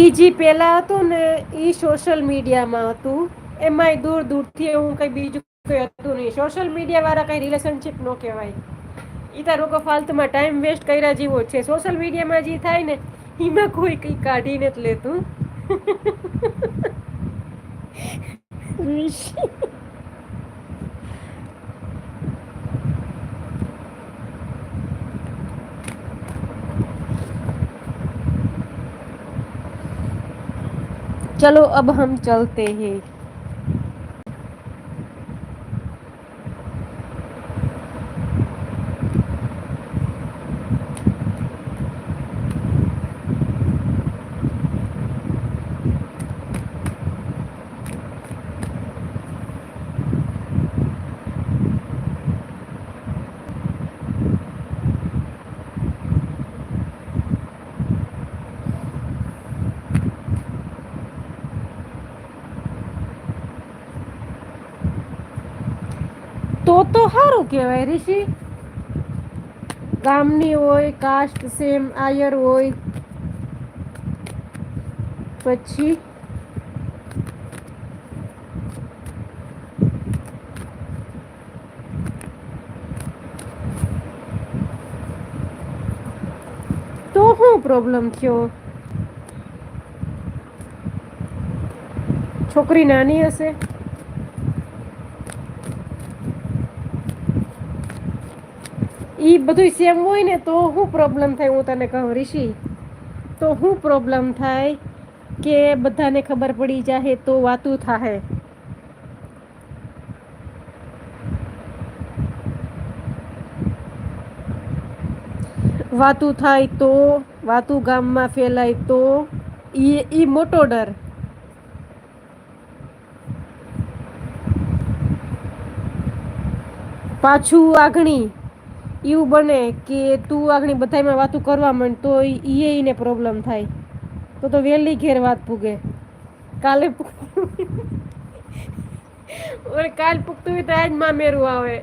ઈ જે પેલા હતું ને ઈ સોશિયલ મીડિયામાં હતું. એમાંય દૂર દૂરથી હું કઈ બીજું કઈ હતું નહીં. સોશિયલ મીડિયા વાળા કઈ રિલેશનશીપ નો કહેવાય. ઈ તાર લોકો ફાલતુમાં ટાઈમ વેસ્ટ કર્યા જેવો છે. સોશિયલ મીડિયામાં જે થાય ને એમાં કોઈ કઈ કાઢી નથી લેતું. चलो अब हम चलते हैं. તો સારું કહેવાય ઋષિ. ગામની હોય, કાસ્ટ સેમ આયર હોય, પછી તો શું પ્રોબ્લેમ થયો? છોકરી નાની હશે. ઈ બધું સેમ હોય ને તો શું પ્રોબ્લેમ થાય? હું તને કહું ઋષિ, તો શું પ્રોબ્લેમ થાય કે બધાને ખબર પડી જાહે તો વાતું થાહે. વાતું થાય તો, વાતું ગામમાં ફેલાય તો ઈ મોટો ડર. પાછું આગણી એવું બને કે તું આગણી બધામાં વાતું કરવા માંડ તો ઈને પ્રોબ્લેમ થાય. તો વેલી ઘેર વાત પૂગે. કાલે કાલ પૂગતું હોય તો આજ મામેરું આવે.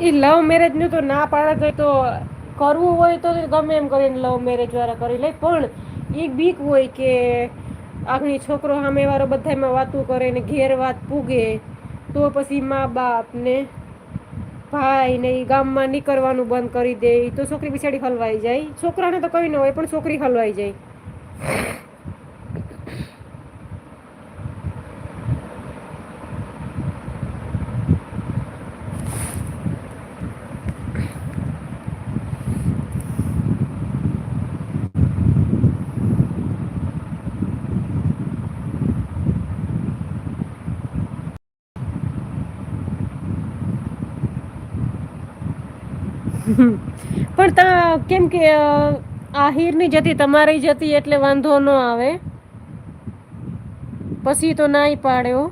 એ લવ મેરેજ નું તો ના પાડે તો કરવું હોય તો ગમે એમ કરીને લવ મેરેજ વાળા કરી લે. પણ એક બીક હોય કે આગની છોકરો સામે વાળો બધામાં વાતું કરે ને ઘેર વાત પૂગે તો પછી મા બાપ ને ભાઈ ને ગામમાં નીકળવાનું બંધ કરી દે તો છોકરી બિચારી હલવાઈ જાય. છોકરાને તો કઈ ન હોય પણ છોકરી હલવાઈ જાય. પણ કેમ કે આહિરની જતી તમારી જતી એટલે વાંધો ન આવે. પછી તો નાઈ પાડ્યો.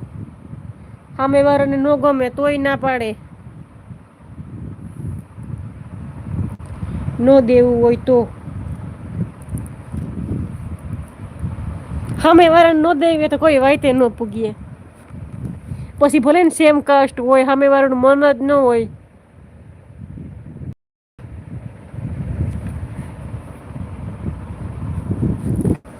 સામે વાળાને ન ગમે તોય ના પાડે. ન દેવું હોય તો સામે વાળાને ન દેવી તો કોઈ વાયતે ન પૂગીએ. પછી ભલે ને સેમ કાસ્ટ હોય સામે વાળાનું મન જ ન હોય